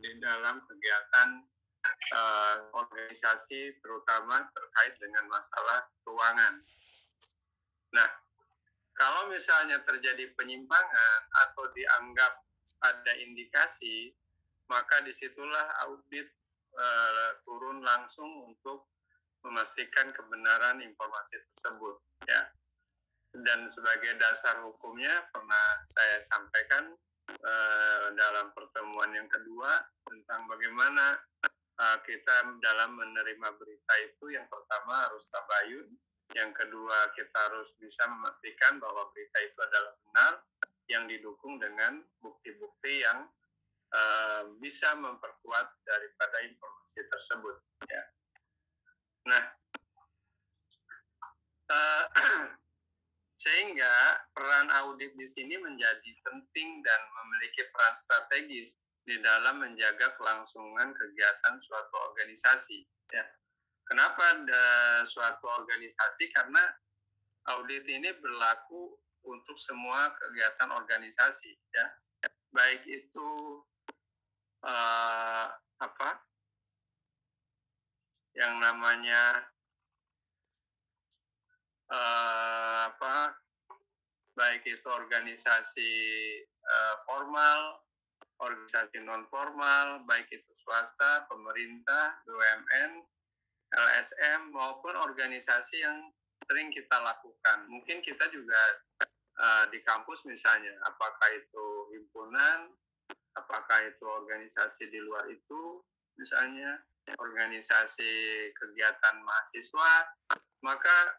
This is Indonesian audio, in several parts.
di dalam kegiatan organisasi, terutama terkait dengan masalah keuangan. Nah, kalau misalnya terjadi penyimpangan atau dianggap ada indikasi, maka disitulah audit turun langsung untuk memastikan kebenaran informasi tersebut, ya. Dan sebagai dasar hukumnya pernah saya sampaikan dalam pertemuan yang kedua tentang bagaimana kita dalam menerima berita itu, yang pertama harus tabayun, yang kedua kita harus bisa memastikan bahwa berita itu adalah benar, yang didukung dengan bukti-bukti yang bisa memperkuat daripada informasi tersebut, ya. Nah, sehingga peran audit di sini menjadi penting dan memiliki peran strategis di dalam menjaga kelangsungan kegiatan suatu organisasi, ya. Kenapa ada suatu organisasi? Karena audit ini berlaku untuk semua kegiatan organisasi, ya. Baik itu yang namanya baik itu organisasi formal, organisasi non formal, baik itu swasta, pemerintah, BUMN, LSM, maupun organisasi yang sering kita lakukan. Mungkin kita juga di kampus misalnya, apakah itu himpunan, apakah itu organisasi di luar itu, misalnya organisasi kegiatan mahasiswa, maka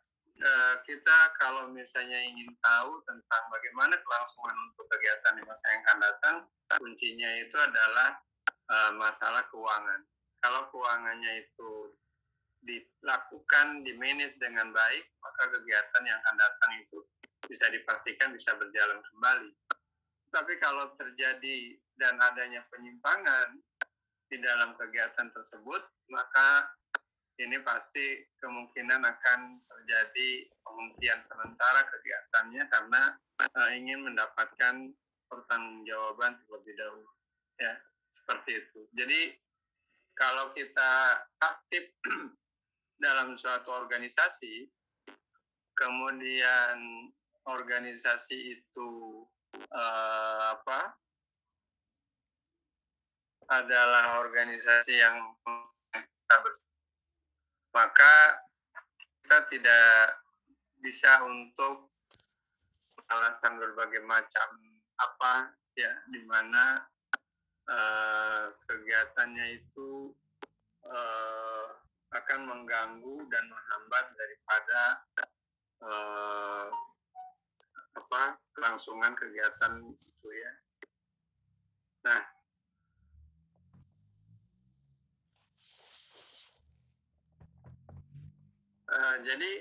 kita kalau misalnya ingin tahu tentang bagaimana kelangsungan untuk kegiatan di masa yang akan datang, kuncinya itu adalah masalah keuangan. Kalau keuangannya itu dilakukan, dimanage dengan baik, maka kegiatan yang akan datang itu bisa dipastikan bisa berjalan kembali. Tapi kalau terjadi dan adanya penyimpangan di dalam kegiatan tersebut, maka ini pasti kemungkinan akan terjadi penghentian sementara kegiatannya karena ingin mendapatkan pertanggungjawaban terlebih dahulu, ya, seperti itu. Jadi kalau kita aktif dalam suatu organisasi, kemudian organisasi itu adalah organisasi yang kita maka kita tidak bisa untuk alasan berbagai macam di mana kegiatannya itu akan mengganggu dan menghambat daripada kelangsungan kegiatan itu, ya. Nah, jadi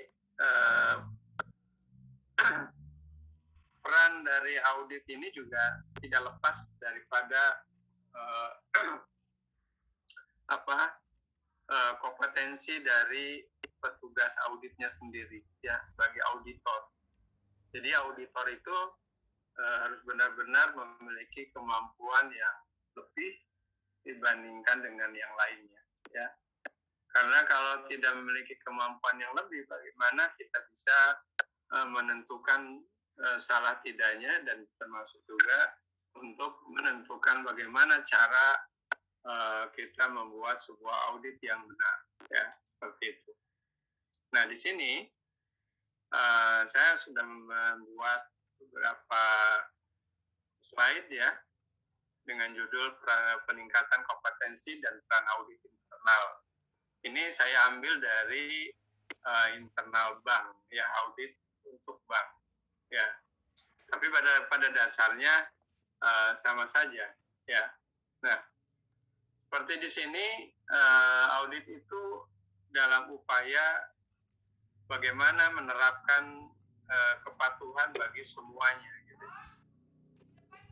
peran dari audit ini juga tidak lepas daripada kompetensi dari petugas auditnya sendiri, ya, sebagai auditor. Jadi auditor itu harus benar-benar memiliki kemampuan yang lebih dibandingkan dengan yang lainnya, ya. Karena kalau tidak memiliki kemampuan yang lebih, bagaimana kita bisa menentukan salah tidaknya, dan termasuk juga untuk menentukan bagaimana cara kita membuat sebuah audit yang benar, ya, seperti itu. Nah, di sini saya sudah membuat beberapa slide, ya, dengan judul peningkatan kompetensi dan peran audit internal. Ini saya ambil dari internal bank, ya, audit untuk bank, ya. Tapi pada dasarnya sama saja, ya. Nah, seperti di sini audit itu dalam upaya bagaimana menerapkan kepatuhan bagi semuanya, gitu.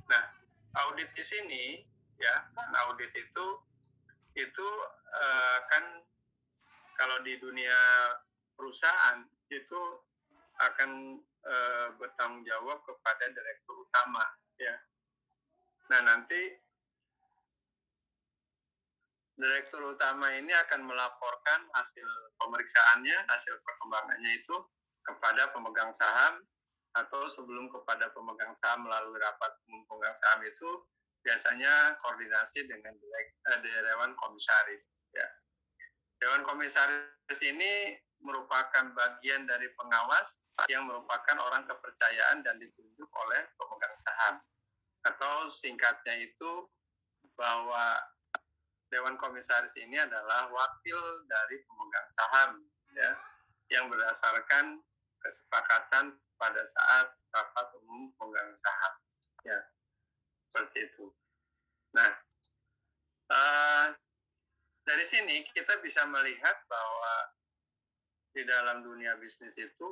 Nah, audit di sini, ya, audit itu kan kalau di dunia perusahaan itu akan bertanggung jawab kepada direktur utama, ya. Nah, nanti direktur utama ini akan melaporkan hasil pemeriksaannya, hasil perkembangannya itu kepada pemegang saham, atau sebelum kepada pemegang saham melalui rapat umum pemegang saham itu biasanya koordinasi dengan Dewan Komisaris. Ya. Dewan Komisaris ini merupakan bagian dari pengawas yang merupakan orang kepercayaan dan ditunjuk oleh pemegang saham. Atau singkatnya itu bahwa Dewan Komisaris ini adalah wakil dari pemegang saham, ya, yang berdasarkan kesepakatan pada saat rapat umum pemegang saham, ya, seperti itu. Nah, dari sini kita bisa melihat bahwa di dalam dunia bisnis itu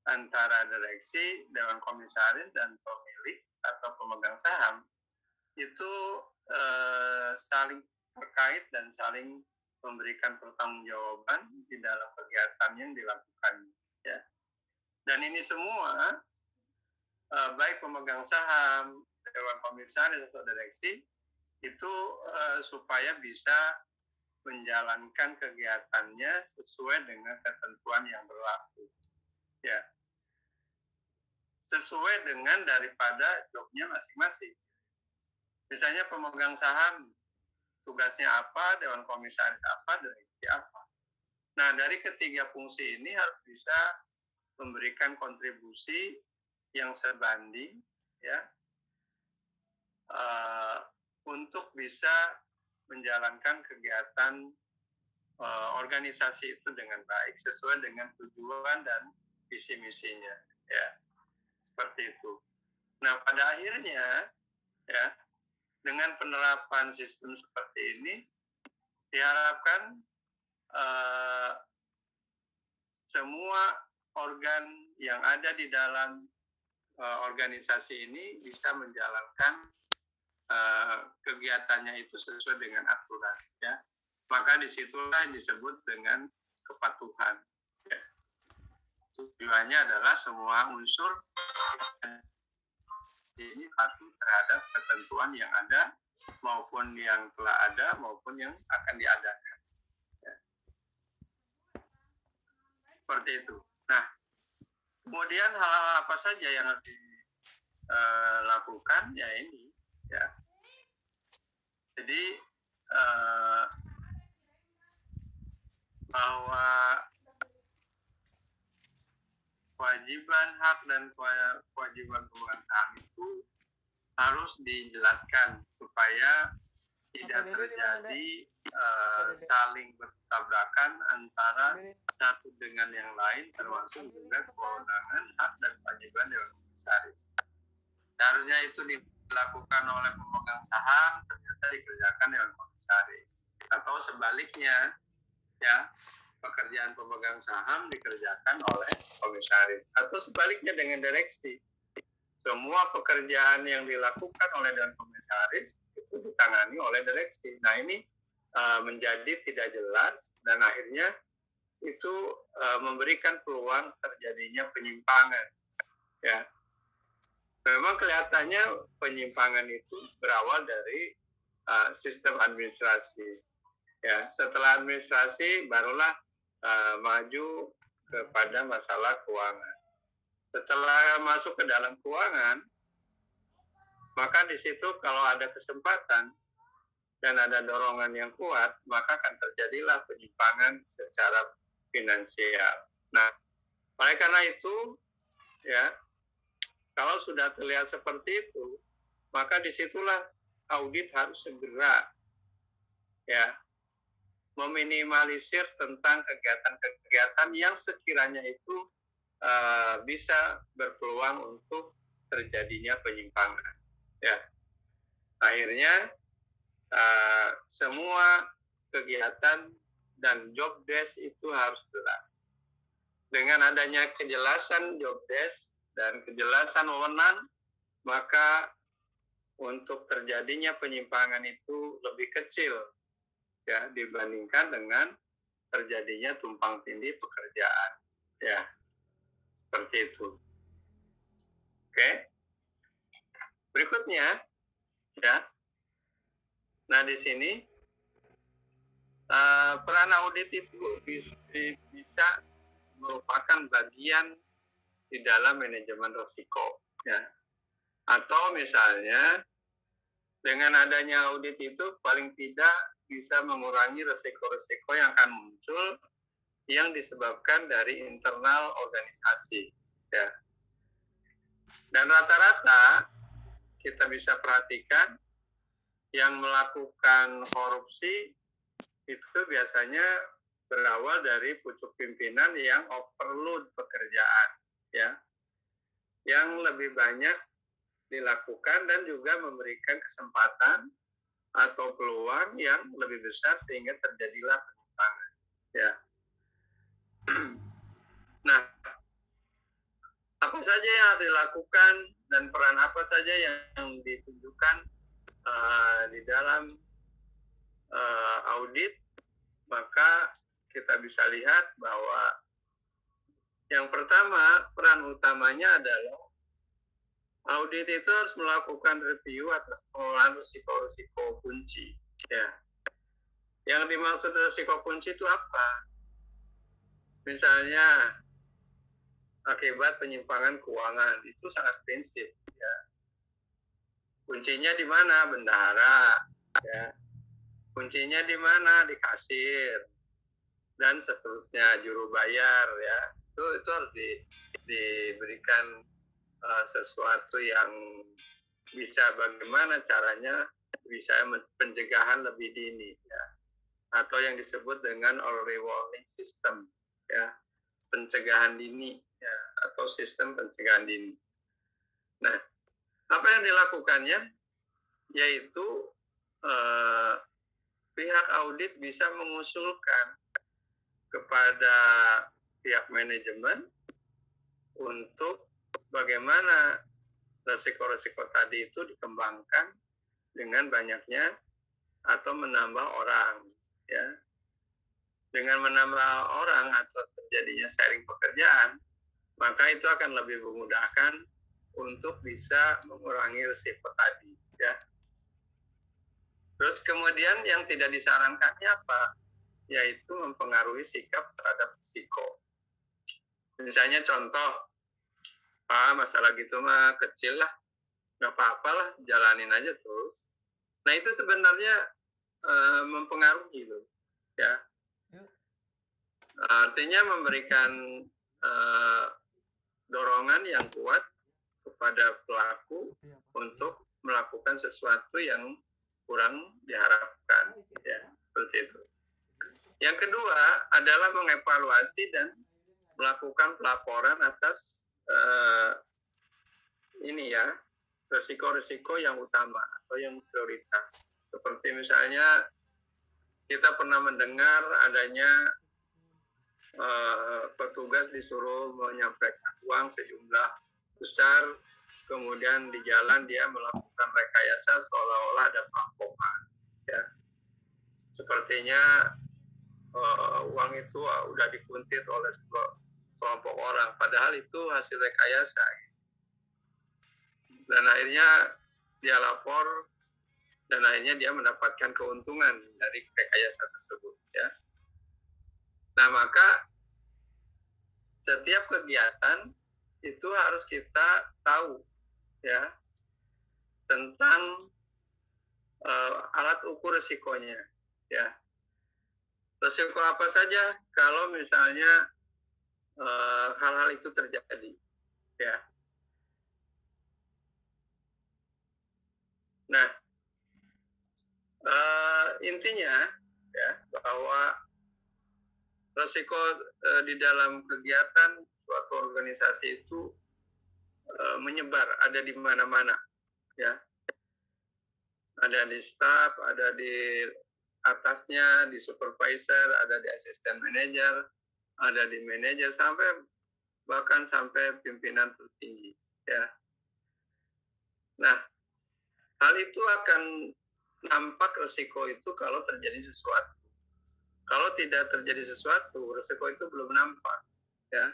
antara direksi, Dewan Komisaris, dan pemilik atau pemegang saham itu saling terkait dan saling memberikan pertanggungjawaban di dalam kegiatan yang dilakukan, ya. Dan ini semua baik pemegang saham, Dewan Komisaris atau direksi itu supaya bisa menjalankan kegiatannya sesuai dengan ketentuan yang berlaku, ya, sesuai dengan daripada jobnya masing-masing. Misalnya pemegang saham tugasnya apa, Dewan Komisaris apa, direksi apa. Nah, dari ketiga fungsi ini harus bisa memberikan kontribusi yang sebanding, ya, untuk bisa menjalankan kegiatan organisasi itu dengan baik sesuai dengan tujuan dan visi misinya, ya, seperti itu. Nah, pada akhirnya, ya, dengan penerapan sistem seperti ini diharapkan semua organ yang ada di dalam organisasi ini bisa menjalankan kegiatannya itu sesuai dengan aturan, ya. Maka disitulah yang disebut dengan kepatuhan, ya. Tujuannya adalah semua unsur ini patuh terhadap ketentuan yang ada maupun yang telah ada maupun yang akan diadakan, ya. Seperti itu. Nah, kemudian hal-hal apa saja yang harus dilakukan, ya ini, ya. Jadi bahwa kewajiban hak dan kewajiban pemegang saham itu harus dijelaskan supaya tidak terjadi saling bertabrakan antara satu dengan yang lain, termasuk juga kewenangan hak dan kewajiban Dewan Komisaris. Seharusnya itu dilakukan oleh pemegang saham, ternyata dikerjakan Dewan Komisaris, atau sebaliknya, ya, pekerjaan pemegang saham dikerjakan oleh komisaris, atau sebaliknya dengan direksi. Semua pekerjaan yang dilakukan oleh Dewan Komisaris itu ditangani oleh direksi. Nah, ini menjadi tidak jelas dan akhirnya itu memberikan peluang terjadinya penyimpangan, ya. Memang kelihatannya penyimpangan itu berawal dari sistem administrasi, ya. Setelah administrasi barulah maju kepada masalah keuangan. Setelah masuk ke dalam keuangan, maka di situ kalau ada kesempatan dan ada dorongan yang kuat, maka akan terjadilah penyimpangan secara finansial. Nah, oleh karena itu, ya, kalau sudah terlihat seperti itu, maka disitulah audit harus segera, ya, meminimalisir tentang kegiatan-kegiatan yang sekiranya itu bisa berpeluang untuk terjadinya penyimpangan, ya. Akhirnya semua kegiatan dan job desk itu harus jelas. Dengan adanya kejelasan job desk dan kejelasan wewenang, maka untuk terjadinya penyimpangan itu lebih kecil, ya, dibandingkan dengan terjadinya tumpang tindih pekerjaan, ya, seperti itu. Oke, berikutnya, ya. Nah, di sini Peran audit itu bisa merupakan bagian di dalam manajemen risiko, ya. Atau misalnya dengan adanya audit itu paling tidak bisa mengurangi risiko-risiko yang akan muncul yang disebabkan dari internal organisasi, ya. Dan rata-rata kita bisa perhatikan yang melakukan korupsi itu biasanya berawal dari pucuk pimpinan yang overload pekerjaan, ya, yang lebih banyak dilakukan dan juga memberikan kesempatan atau peluang yang lebih besar sehingga terjadilah penyimpangan, ya. Nah, apa saja yang harus dilakukan dan peran apa saja yang ditunjukkan di dalam audit, maka kita bisa lihat bahwa yang pertama, peran utamanya adalah audit itu harus melakukan review atas pengelolaan risiko-risiko kunci, ya. Yang dimaksud risiko kunci itu apa? Misalnya akibat penyimpangan keuangan, itu sangat prinsip, ya. Kuncinya di mana? Bendahara, ya. Kuncinya di mana? Di kasir, dan seterusnya, juru bayar, ya. Itu harus diberikan sesuatu yang bisa bagaimana caranya bisa pencegahan lebih dini, ya. Atau yang disebut dengan early warning system, ya, pencegahan dini, ya, atau sistem pencegahan dini. Nah, apa yang dilakukannya? Yaitu pihak audit bisa mengusulkan kepada pihak manajemen untuk bagaimana resiko-resiko tadi itu dikembangkan dengan banyaknya atau menambah orang, ya. Dengan menambah orang atau terjadinya sharing pekerjaan, maka itu akan lebih memudahkan untuk bisa mengurangi risiko tadi, ya. Terus kemudian yang tidak disarankannya apa? Yaitu mempengaruhi sikap terhadap risiko. Misalnya contoh, masalah gitu mah kecil lah, nggak apa-apa lah, jalanin aja terus. Nah itu sebenarnya mempengaruhi, loh, ya. Artinya memberikan dorongan yang kuat kepada pelaku untuk melakukan sesuatu yang kurang diharapkan, ya, seperti itu. Yang kedua adalah mengevaluasi dan melakukan pelaporan atas ini, ya, risiko-risiko yang utama atau yang prioritas. Seperti misalnya kita pernah mendengar adanya petugas disuruh menyampaikan uang sejumlah besar, kemudian di jalan dia melakukan rekayasa seolah-olah ada perampokan, ya. Sepertinya uang itu udah dikuntit oleh kelompok orang, padahal itu hasil rekayasa. Dan akhirnya dia lapor dan akhirnya dia mendapatkan keuntungan dari rekayasa tersebut, ya. Nah, maka setiap kegiatan itu harus kita tahu, ya, tentang alat ukur risikonya, ya. Risiko apa saja kalau misalnya hal-hal itu terjadi, ya. Nah, intinya, ya, bahwa risiko di dalam kegiatan suatu organisasi itu menyebar, ada di mana-mana, ya. Ada di staff, ada di atasnya, di supervisor, ada di asisten manajer, ada di manajer, bahkan sampai pimpinan tertinggi, ya. Nah, hal itu akan nampak risiko itu kalau terjadi sesuatu. Kalau tidak terjadi sesuatu, risiko itu belum nampak, ya.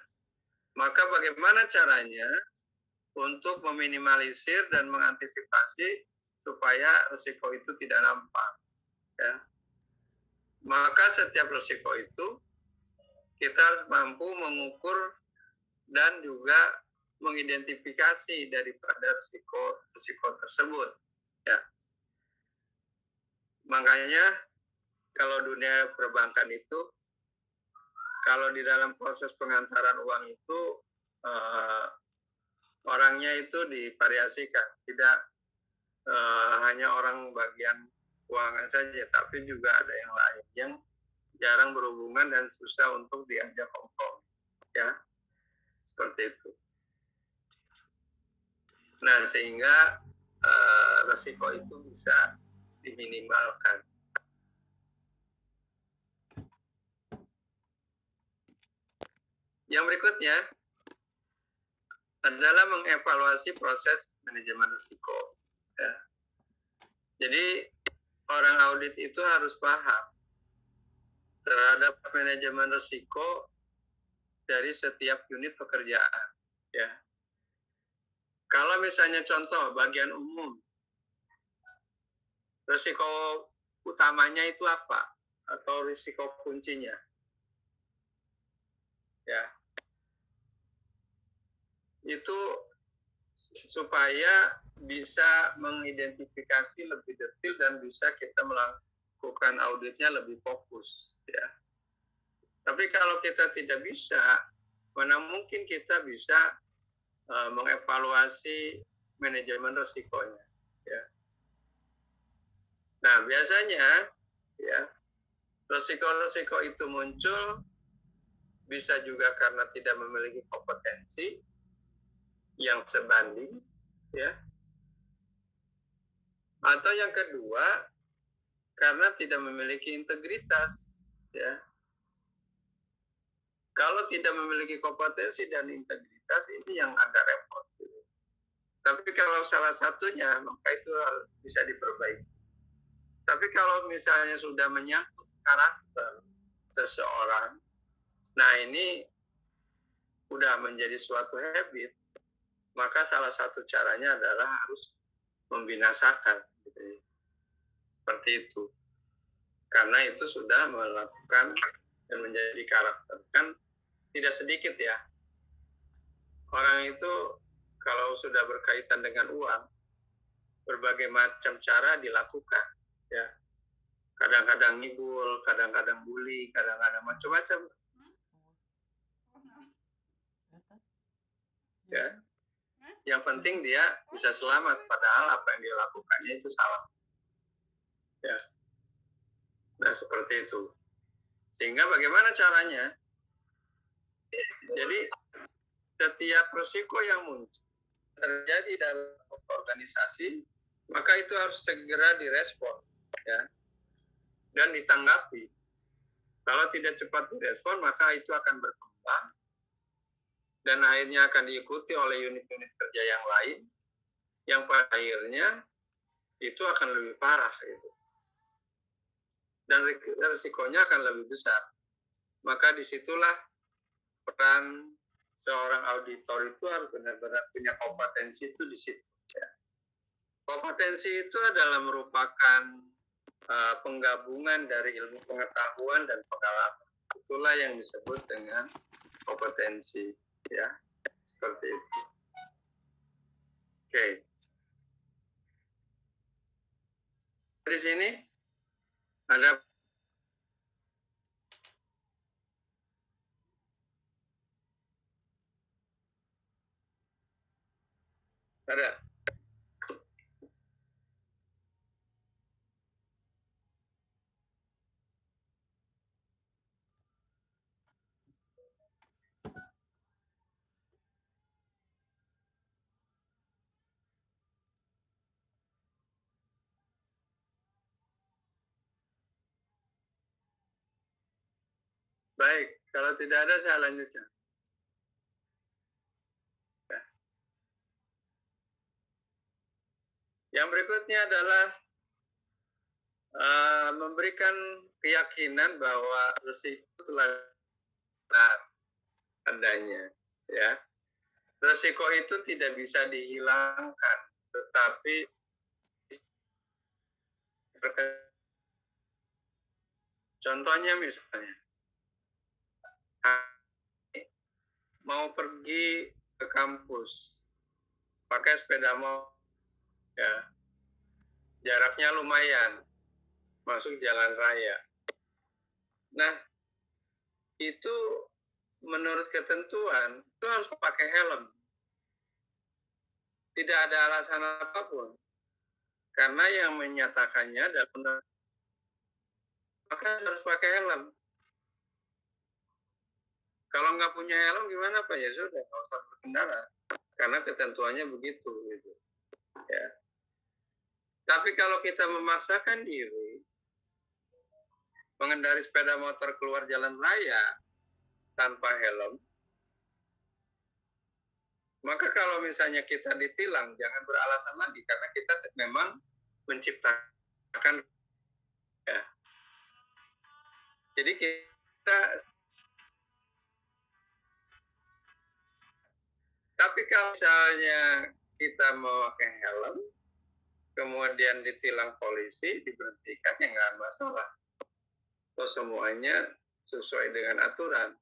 Maka bagaimana caranya untuk meminimalisir dan mengantisipasi supaya risiko itu tidak nampak, ya. Maka setiap risiko itu kita harus mampu mengukur dan juga mengidentifikasi daripada risiko tersebut. Ya. Makanya kalau dunia perbankan itu, kalau di dalam proses pengantaran uang itu orangnya itu divariasikan, tidak hanya orang bagian keuangan saja, tapi juga ada yang lain yang jarang berhubungan dan susah untuk diajak kompromi, ya, seperti itu. Nah, sehingga resiko itu bisa diminimalkan. Yang berikutnya adalah mengevaluasi proses manajemen risiko. Ya. Jadi orang audit itu harus paham terhadap manajemen risiko dari setiap unit pekerjaan. Ya. Kalau misalnya contoh bagian umum, risiko utamanya itu apa? Atau risiko kuncinya? Ya. Itu supaya bisa mengidentifikasi lebih detail dan bisa kita melakukan auditnya lebih fokus, ya. Tapi kalau kita tidak bisa, mana mungkin kita bisa mengevaluasi manajemen risikonya, ya. Nah, biasanya ya risiko-risiko itu muncul bisa juga karena tidak memiliki kompetensi yang sebanding, ya. Atau yang kedua, karena tidak memiliki integritas, ya. Kalau tidak memiliki kompetensi dan integritas, ini yang agak repot. Tapi kalau salah satunya, maka itu bisa diperbaiki. Tapi kalau misalnya sudah menyangkut karakter seseorang, nah ini udah menjadi suatu habit, maka salah satu caranya adalah harus membinasakan, gitu. Seperti itu. Karena itu sudah melakukan dan menjadi karakter. Kan tidak sedikit ya. Orang itu kalau sudah berkaitan dengan uang, berbagai macam cara dilakukan. Ya. Kadang-kadang ngibul, kadang-kadang bully, kadang-kadang macam-macam. Ya. Yang penting dia bisa selamat, padahal apa yang dia lakukannya itu salah. Ya. Nah, seperti itu. Sehingga bagaimana caranya? Jadi, setiap risiko yang muncul terjadi dalam organisasi, maka itu harus segera direspon, ya, dan ditanggapi. Kalau tidak cepat direspon, maka itu akan berkembang dan akhirnya akan diikuti oleh unit-unit kerja yang lain, yang pada akhirnya itu akan lebih parah, gitu. Dan risikonya akan lebih besar. Maka disitulah peran seorang auditor itu harus benar-benar punya kompetensi itu di situ. Ya. Kompetensi itu adalah merupakan penggabungan dari ilmu pengetahuan dan pengalaman. Itulah yang disebut dengan kompetensi, ya, seperti itu. Oke. Di sini ada baik. Kalau tidak ada, saya lanjutkan. Yang berikutnya adalah memberikan keyakinan bahwa risiko telah benar adanya, ya. Risiko itu tidak bisa dihilangkan, tetapi Contohnya misalnya, mau pergi ke kampus pakai sepeda motor, ya, jaraknya lumayan, masuk jalan raya. Nah, itu menurut ketentuan itu harus pakai helm. Tidak ada alasan apapun. Karena yang menyatakannya adalah maka harus pakai helm. Kalau nggak punya helm gimana Pak? Ya sudah, nggak usah berkendara. Karena ketentuannya begitu. Gitu. Ya. Tapi kalau kita memaksakan diri mengendari sepeda motor keluar jalan raya tanpa helm, maka kalau misalnya kita ditilang, jangan beralasan lagi karena kita memang menciptakan, ya. Jadi kita, tapi kalau misalnya kita memakai helm, kemudian ditilang polisi, diberhentikan, ya nggak masalah. So, semuanya sesuai dengan aturan.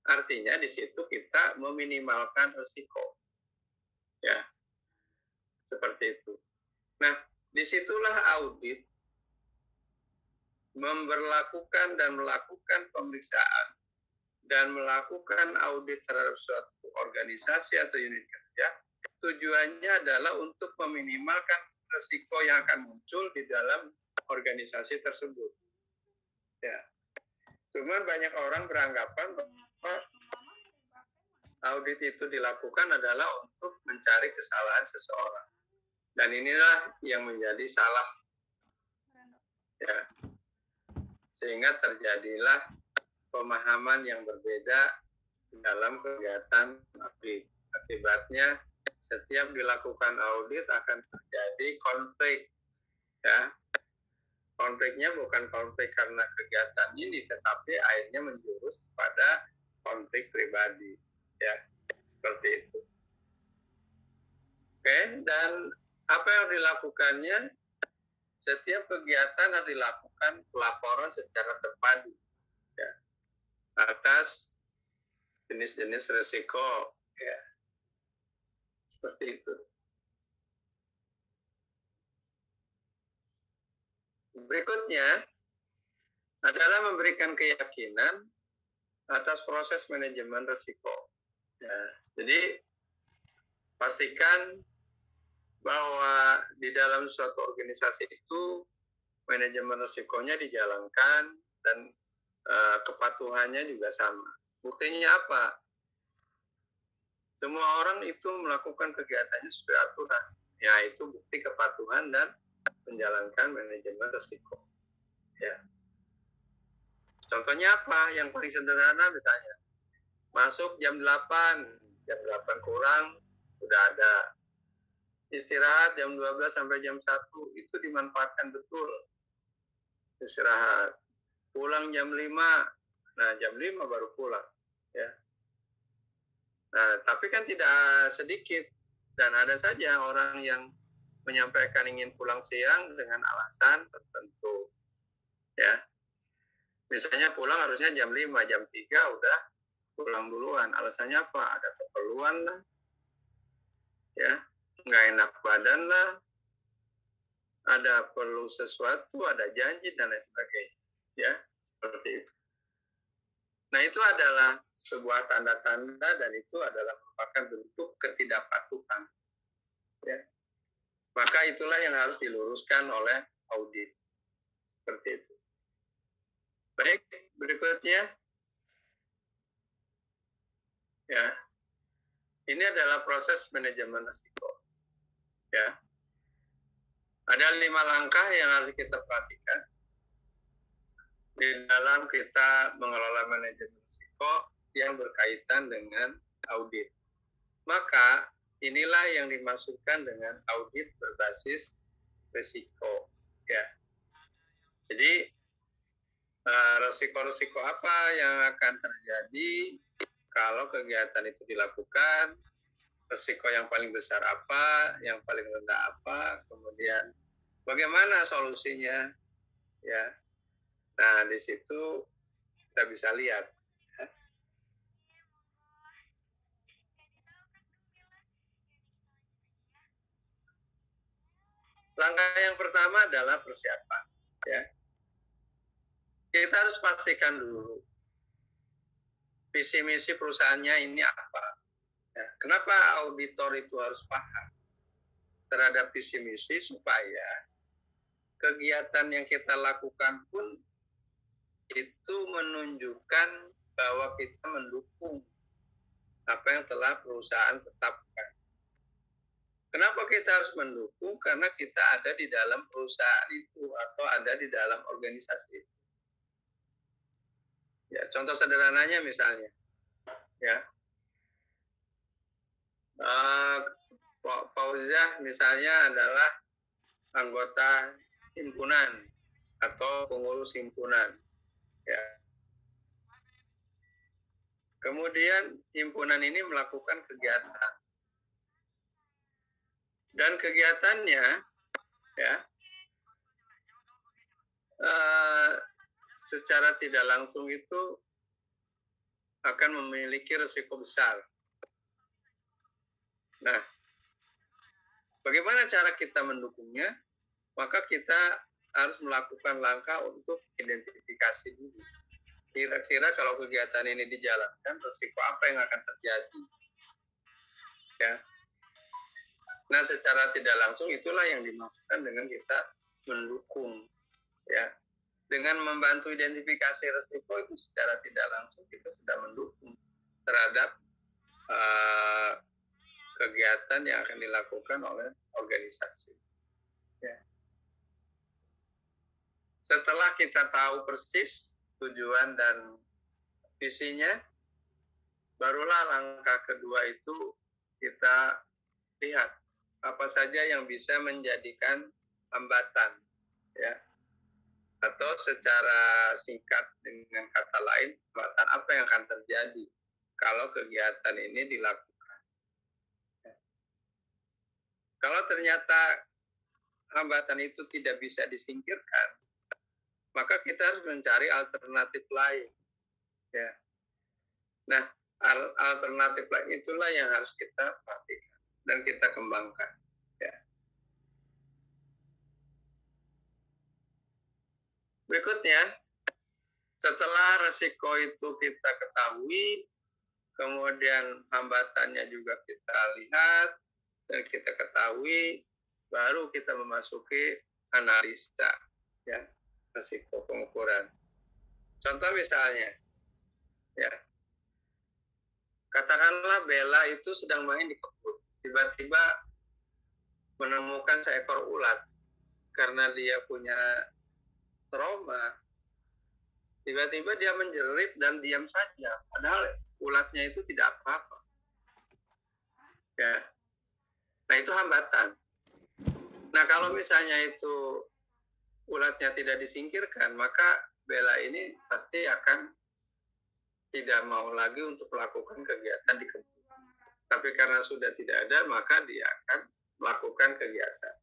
Artinya di situ kita meminimalkan risiko. Ya, seperti itu. Nah, disitulah audit memberlakukan dan melakukan pemeriksaan dan melakukan audit terhadap suatu organisasi atau unit kerja, tujuannya adalah untuk meminimalkan risiko yang akan muncul di dalam organisasi tersebut. Ya. Cuman banyak orang beranggapan bahwa audit itu dilakukan adalah untuk mencari kesalahan seseorang. Dan inilah yang menjadi salah. Ya. Sehingga terjadilah pemahaman yang berbeda dalam kegiatan audit. Akibatnya setiap dilakukan audit akan terjadi konflik. Ya. Konfliknya bukan konflik karena kegiatan ini, tetapi akhirnya menjurus kepada konflik pribadi. Ya, seperti itu. Oke, dan apa yang dilakukannya? Setiap kegiatan harus dilakukan pelaporan secara terpadu, ya, atas jenis-jenis risiko, ya, seperti itu. Berikutnya adalah memberikan keyakinan atas proses manajemen risiko. Ya, jadi pastikan bahwa di dalam suatu organisasi itu manajemen risikonya dijalankan dan kepatuhannya juga sama. Buktinya apa? Semua orang itu melakukan kegiatannya sesuai aturan. Ya, itu bukti kepatuhan dan menjalankan manajemen risiko. Ya. Contohnya apa? Yang paling sederhana misalnya, masuk jam 8 kurang udah ada. Istirahat jam 12 sampai jam 1 itu dimanfaatkan betul. Istirahat. Pulang jam 5. Nah, jam 5 baru pulang, ya. Nah, tapi kan tidak sedikit dan ada saja orang yang menyampaikan ingin pulang siang dengan alasan tertentu, ya. Misalnya pulang harusnya jam 5, jam 3 udah pulang duluan. Alasannya apa? Ada keperluan lah, ya, nggak enak badan lah, ada perlu sesuatu, ada janji dan lain sebagainya, ya, seperti itu. Nah, itu adalah sebuah tanda-tanda dan itu adalah merupakan bentuk ketidakpatuhan, ya. Maka itulah yang harus diluruskan oleh audit, seperti itu. Baik, berikutnya, ya, ini adalah proses manajemen risiko, ya. Ada 5 langkah yang harus kita perhatikan di dalam kita mengelola manajemen risiko yang berkaitan dengan audit. Maka inilah yang dimaksudkan dengan audit berbasis risiko, ya. Jadi risiko-risiko apa yang akan terjadi kalau kegiatan itu dilakukan, risiko yang paling besar apa, yang paling rendah apa, kemudian bagaimana solusinya, ya. Nah, di situ kita bisa lihat. Langkah yang pertama adalah persiapan. Ya. Kita harus pastikan dulu visi misi perusahaannya ini apa. Ya. Kenapa auditor itu harus paham terhadap visi misi supaya kegiatan yang kita lakukan pun itu menunjukkan bahwa kita mendukung apa yang telah perusahaan tetapkan. Kenapa kita harus mendukung? Karena kita ada di dalam perusahaan itu atau ada di dalam organisasi itu. Ya, contoh sederhananya misalnya, ya, Fauzah misalnya adalah anggota himpunan atau pengurus himpunan, ya. Kemudian himpunan ini melakukan kegiatan. Dan kegiatannya, ya, secara tidak langsung itu akan memiliki risiko besar. Nah, bagaimana cara kita mendukungnya? Maka kita harus melakukan langkah untuk identifikasi dulu. Kira-kira kalau kegiatan ini dijalankan, risiko apa yang akan terjadi? Ya. Nah, secara tidak langsung itulah yang dimaksudkan dengan kita mendukung, ya. Dengan membantu identifikasi risiko itu secara tidak langsung kita sudah mendukung terhadap kegiatan yang akan dilakukan oleh organisasi. Ya. Setelah kita tahu persis tujuan dan visinya, barulah langkah kedua itu kita lihat apa saja yang bisa menjadikan hambatan, ya. Atau secara singkat dengan kata lain, hambatan apa yang akan terjadi kalau kegiatan ini dilakukan. Ya. Kalau ternyata hambatan itu tidak bisa disingkirkan, maka kita harus mencari alternatif lain. Ya. Nah, alternatif lain itulah yang harus kita perhatikan dan kita kembangkan. Ya. Berikutnya, setelah resiko itu kita ketahui, kemudian hambatannya juga kita lihat dan kita ketahui, baru kita memasuki analisa, ya, resiko pengukuran. Contoh misalnya, ya, katakanlah Bella itu sedang main di kebun, tiba-tiba menemukan seekor ulat karena dia punya trauma. Tiba-tiba dia menjerit dan diam saja, padahal ulatnya itu tidak apa-apa. Ya, nah itu hambatan. Nah kalau misalnya itu ulatnya tidak disingkirkan, maka Bella ini pasti akan tidak mau lagi untuk melakukan kegiatan di kebun. Tapi karena sudah tidak ada, maka dia akan melakukan kegiatan.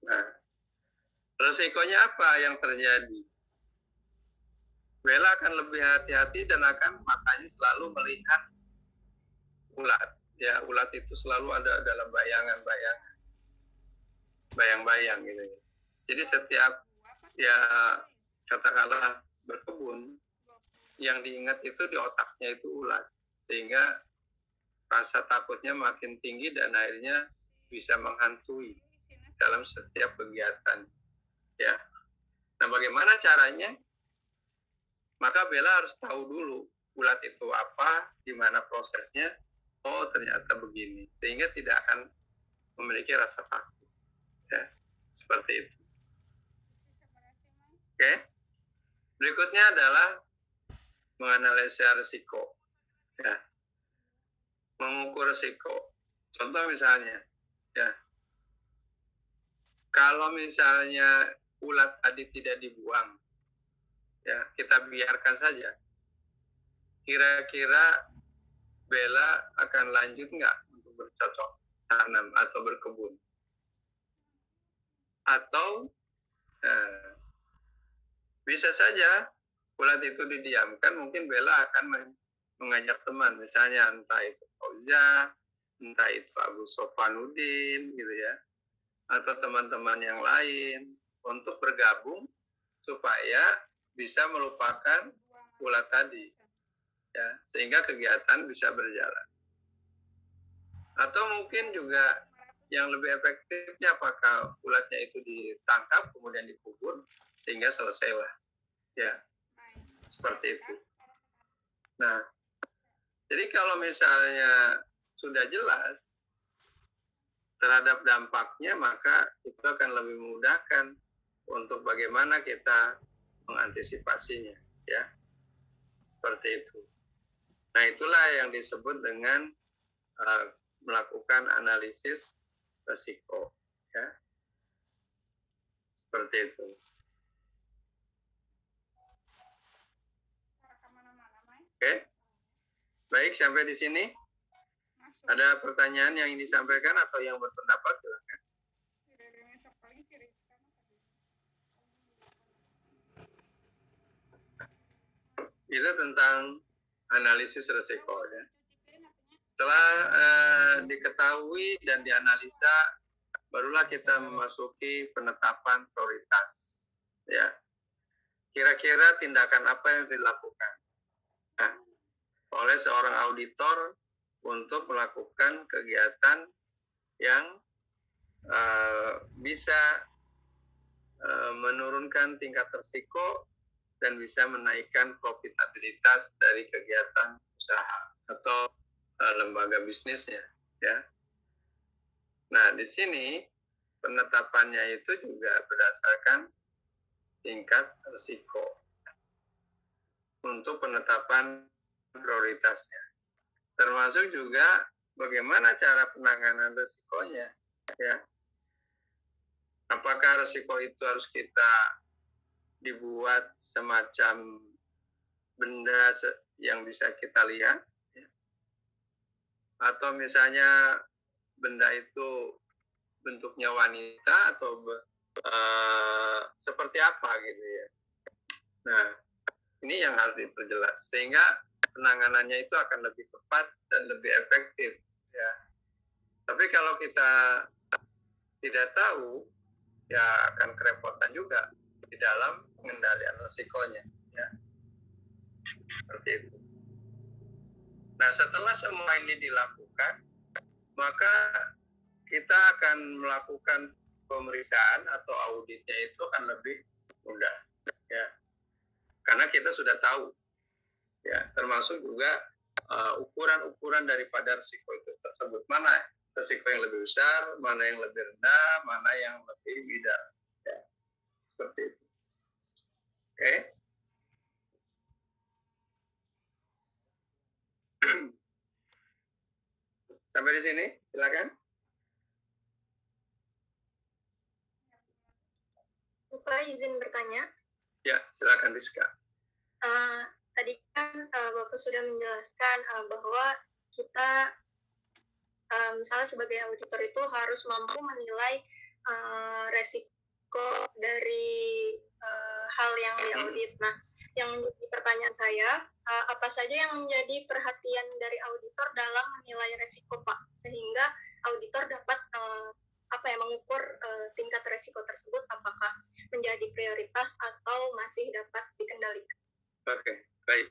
Nah, resikonya apa yang terjadi? Bella akan lebih hati-hati dan akan matanya selalu melihat ulat. Ya, ulat itu selalu ada dalam bayang-bayang gitu. Jadi setiap ya katakanlah berkebun, yang diingat itu di otaknya itu ulat, sehingga rasa takutnya makin tinggi dan akhirnya bisa menghantui dalam setiap kegiatan. Ya. Nah, bagaimana caranya? Maka Bella harus tahu dulu ulat itu apa, gimana prosesnya. Oh, ternyata begini, sehingga tidak akan memiliki rasa takut. Ya, seperti itu. Oke. Berikutnya adalah menganalisa risiko. Ya. Mengukur risiko. Contoh misalnya, ya. Kalau misalnya ulat tadi tidak dibuang, ya, kita biarkan saja. Kira-kira Bella akan lanjut nggak untuk bercocok tanam atau berkebun? Atau bisa saja ulat itu didiamkan, mungkin Bella akan mengajak teman, misalnya entah itu Fauza, entah itu Abu Sofanuddin gitu ya, atau teman-teman yang lain untuk bergabung supaya bisa melupakan ulat tadi, ya, sehingga kegiatan bisa berjalan. Atau mungkin juga yang lebih efektifnya apakah ulatnya itu ditangkap kemudian dikubur sehingga selesailah, ya, seperti itu. Nah, jadi kalau misalnya sudah jelas terhadap dampaknya, maka itu akan lebih memudahkan untuk bagaimana kita mengantisipasinya, ya, seperti itu. Nah, itulah yang disebut dengan melakukan analisis risiko, ya, seperti itu. Oke, baik, sampai di sini. Ada pertanyaan yang ingin disampaikan atau yang berpendapat, silakan. Itu tentang analisis risiko, ya. Setelah diketahui dan dianalisa, barulah kita memasuki penetapan prioritas, ya. Kira-kira tindakan apa yang dilakukan oleh seorang auditor untuk melakukan kegiatan yang bisa menurunkan tingkat risiko dan bisa menaikkan profitabilitas dari kegiatan usaha atau lembaga bisnisnya, ya. Nah, di sini penetapannya itu juga berdasarkan tingkat risiko untuk penetapan prioritasnya, termasuk juga bagaimana cara penanganan risikonya, ya. Apakah risiko itu harus kita dibuat semacam benda yang bisa kita lihat, ya, atau misalnya benda itu bentuknya wanita atau seperti apa gitu, ya. Nah, ini yang harus diperjelas sehingga penanganannya itu akan lebih tepat dan lebih efektif, ya. Tapi kalau kita tidak tahu, ya akan kerepotan juga di dalam pengendalian risikonya, ya. Seperti itu. Nah, setelah semua ini dilakukan, maka kita akan melakukan pemeriksaan atau auditnya itu akan lebih mudah, ya. Karena kita sudah tahu, ya, termasuk juga ukuran-ukuran daripada risiko itu tersebut. Mana risiko yang lebih besar, mana yang lebih rendah, mana yang lebih tidak, ya. Seperti itu. Oke. Sampai di sini, silakan. Bapak izin bertanya. Ya, silakan Rizka. Tadi kan Bapak sudah menjelaskan bahwa kita misalnya sebagai auditor itu harus mampu menilai resiko dari hal yang diaudit. Nah, yang menjadi pertanyaan saya, apa saja yang menjadi perhatian dari auditor dalam menilai resiko, Pak, sehingga auditor dapat mengukur tingkat resiko tersebut apakah menjadi prioritas atau masih dapat dikendalikan. Oke, baik.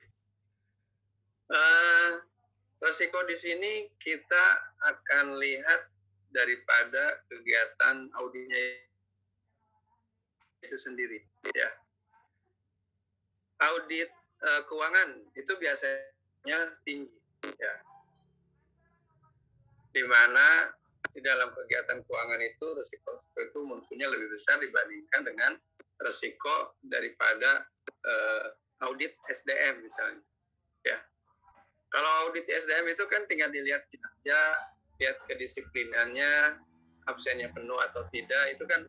Resiko di sini kita akan lihat daripada kegiatan auditnya itu sendiri, ya. Audit keuangan itu biasanya tinggi, ya. Di mana di dalam kegiatan keuangan itu risiko itu munculnya lebih besar dibandingkan dengan risiko daripada audit SDM misalnya, ya. Kalau audit SDM itu kan tinggal dilihat kinerja, lihat kedisiplinannya, absennya penuh atau tidak, itu kan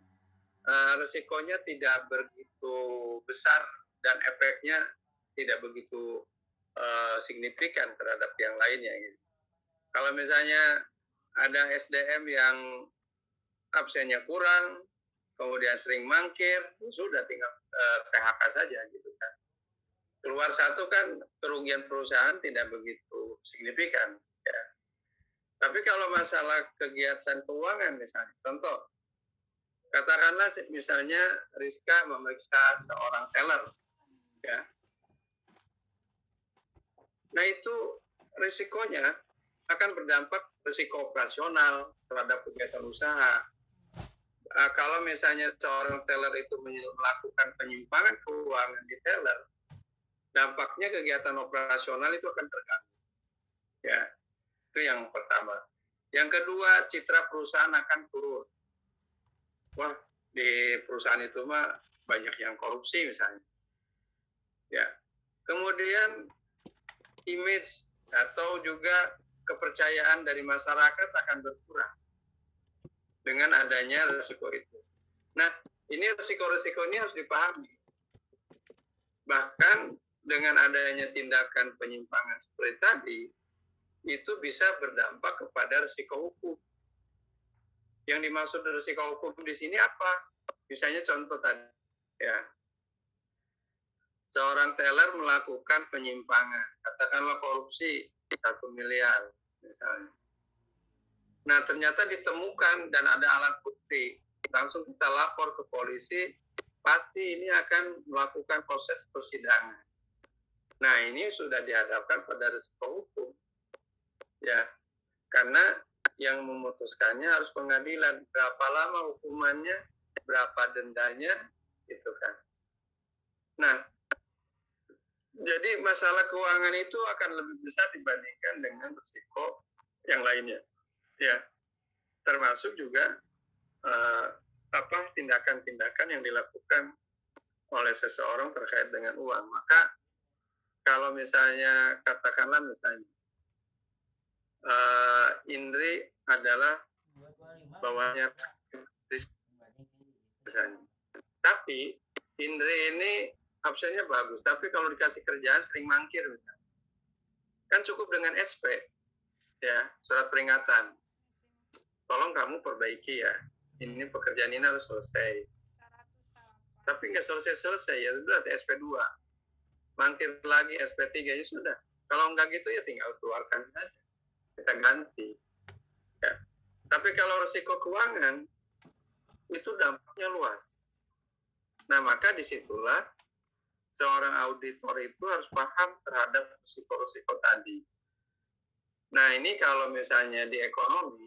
risikonya tidak begitu besar dan efeknya tidak begitu signifikan terhadap yang lainnya, gitu. Kalau misalnya ada SDM yang absennya kurang, kemudian sering mangkir, sudah tinggal PHK saja gitu kan. Keluar satu kan kerugian perusahaan tidak begitu signifikan. Ya. Tapi kalau masalah kegiatan keuangan misalnya, contoh, katakanlah misalnya Rizka memeriksa seorang teller, ya. Nah itu risikonya akan berdampak risiko operasional terhadap kegiatan usaha. Kalau misalnya seorang teller itu melakukan penyimpangan keuangan di teller, dampaknya kegiatan operasional itu akan terganggu. Ya, itu yang pertama. Yang kedua, citra perusahaan akan turun. Wah, di perusahaan itu mah banyak yang korupsi misalnya. Ya, kemudian image atau juga kepercayaan dari masyarakat akan berkurang dengan adanya risiko itu. Nah, ini risiko-risiko ini harus dipahami. Bahkan dengan adanya tindakan penyimpangan seperti tadi, itu bisa berdampak kepada risiko hukum. Yang dimaksud risiko hukum di sini apa? Misalnya contoh tadi, ya, seorang teller melakukan penyimpangan, katakanlah korupsi 1 miliar misalnya. Nah, ternyata ditemukan dan ada alat bukti, langsung kita lapor ke polisi, pasti ini akan melakukan proses persidangan. Nah, ini sudah dihadapkan pada risiko hukum. Ya, karena yang memutuskannya harus pengadilan, berapa lama hukumannya, berapa dendanya, gitu kan. Nah, jadi masalah keuangan itu akan lebih besar dibandingkan dengan risiko yang lainnya. Ya, termasuk juga tindakan-tindakan yang dilakukan oleh seseorang terkait dengan uang. Maka kalau misalnya katakanlah misalnya Indri adalah bawahnya misalnya, tapi Indri ini absennya bagus, tapi kalau dikasih kerjaan sering mangkir misalnya, kan cukup dengan SP, ya, surat peringatan. Tolong kamu perbaiki ya, ini pekerjaan ini harus selesai. Tapi nggak selesai-selesai, ya sudah SP2. Mangkir lagi SP3, ya sudah. Kalau nggak gitu ya tinggal keluarkan saja. Kita ganti. Ya. Tapi kalau risiko keuangan, itu dampaknya luas. Nah, maka disitulah seorang auditor itu harus paham terhadap risiko-risiko tadi. Nah, ini kalau misalnya di ekonomi,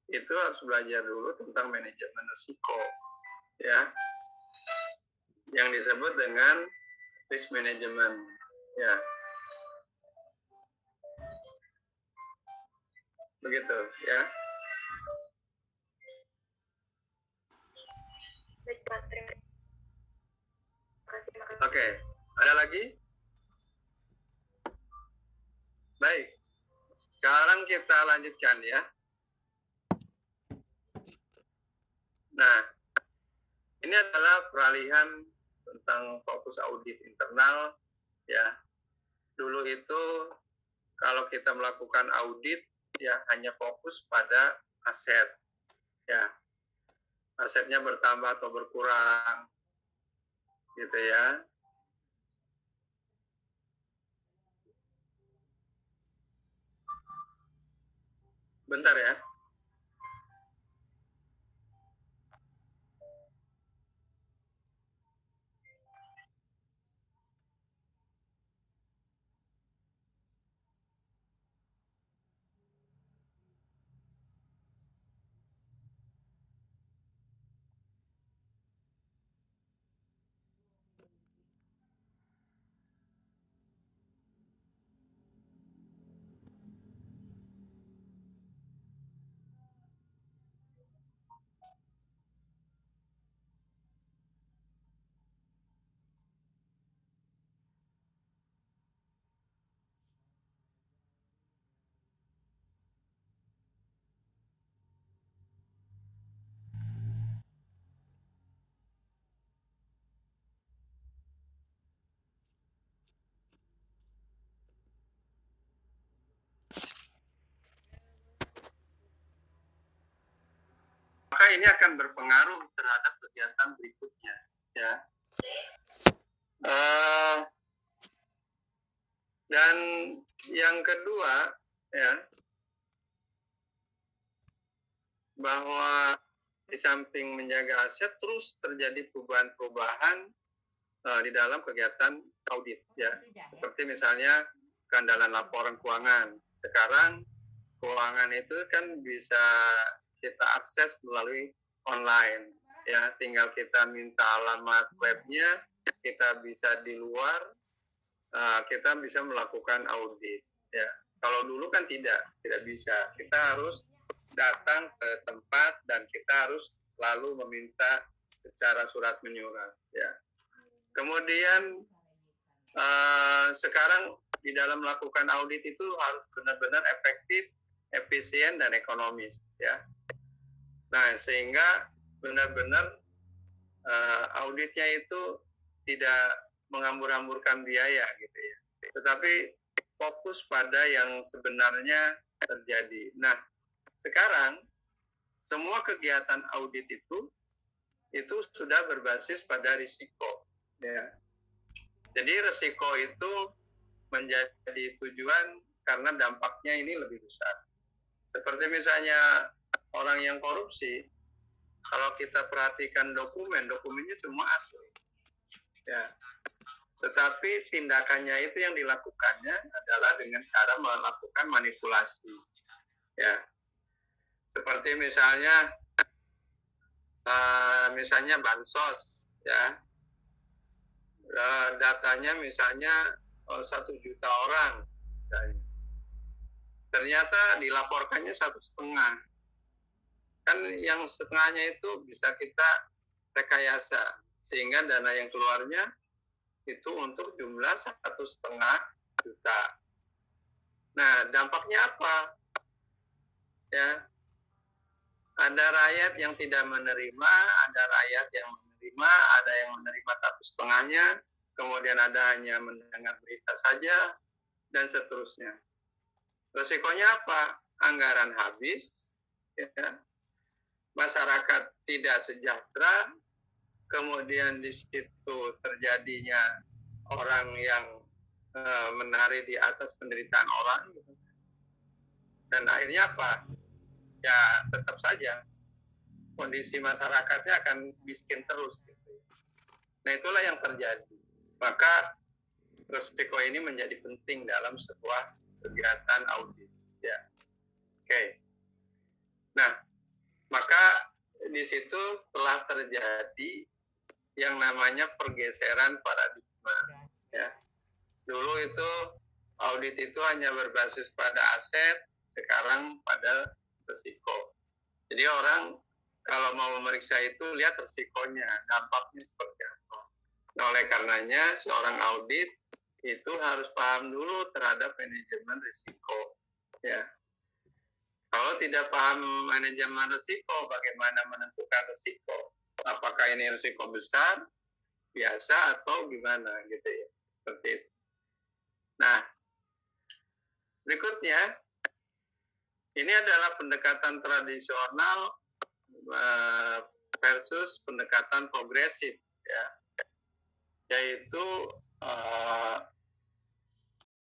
itu harus belajar dulu tentang manajemen risiko, ya, yang disebut dengan risk management, ya, begitu, ya. Oke, ada lagi? Baik, sekarang kita lanjutkan ya. Nah, ini adalah peralihan tentang fokus audit internal, ya. Dulu itu kalau kita melakukan audit, ya hanya fokus pada aset, ya. Asetnya bertambah atau berkurang, gitu ya. Bentar ya. ini akan berpengaruh terhadap kegiatan berikutnya, ya. Dan yang kedua, ya, bahwa di samping menjaga aset, terus terjadi perubahan-perubahan di dalam kegiatan audit, ya. Seperti misalnya keandalan laporan keuangan. Sekarang keuangan itu kan bisa kita akses melalui online, ya. Tinggal kita minta alamat webnya, kita bisa di luar, kita bisa melakukan audit, ya. Kalau dulu kan tidak bisa, kita harus datang ke tempat dan kita harus selalu meminta secara surat menyurat, ya. Kemudian sekarang di dalam melakukan audit itu harus benar-benar efektif, efisien dan ekonomis, ya. Nah, sehingga benar-benar auditnya itu tidak menghambur-hamburkan biaya gitu ya, tetapi fokus pada yang sebenarnya terjadi. Nah, sekarang semua kegiatan audit itu sudah berbasis pada risiko, ya. Jadi risiko itu menjadi tujuan karena dampaknya ini lebih besar. Seperti misalnya orang yang korupsi, kalau kita perhatikan dokumennya semua asli, ya. Tetapi tindakannya itu yang dilakukannya adalah dengan cara melakukan manipulasi, ya. Seperti misalnya bansos, ya. Datanya misalnya 1 juta orang, misalnya. Ternyata dilaporkannya 1,5. Kan yang setengahnya itu bisa kita rekayasa, sehingga dana yang keluarnya itu untuk jumlah 1,5 juta. Nah, dampaknya apa? Ya, ada rakyat yang tidak menerima, ada rakyat yang menerima, ada yang menerima tapi setengahnya, kemudian ada hanya mendengar berita saja, dan seterusnya. Resikonya apa? Anggaran habis, ya. Masyarakat tidak sejahtera, kemudian di situ terjadinya orang yang menari di atas penderitaan orang, gitu. Dan akhirnya apa? Ya tetap saja kondisi masyarakatnya akan miskin terus, gitu. Nah, itulah yang terjadi. Maka risiko ini menjadi penting dalam sebuah kegiatan audit, ya. Oke. Nah, maka di situ telah terjadi yang namanya pergeseran paradigma, ya. Dulu itu audit itu hanya berbasis pada aset, sekarang pada risiko. Jadi orang kalau mau memeriksa itu lihat risikonya, dampaknya seperti apa. Nah, oleh karenanya seorang audit itu harus paham dulu terhadap manajemen risiko, ya. Kalau tidak paham manajemen risiko, bagaimana menentukan risiko? Apakah ini risiko besar, biasa, atau gimana, gitu ya. Seperti itu. Nah, berikutnya, ini adalah pendekatan tradisional versus pendekatan progresif, ya. Yaitu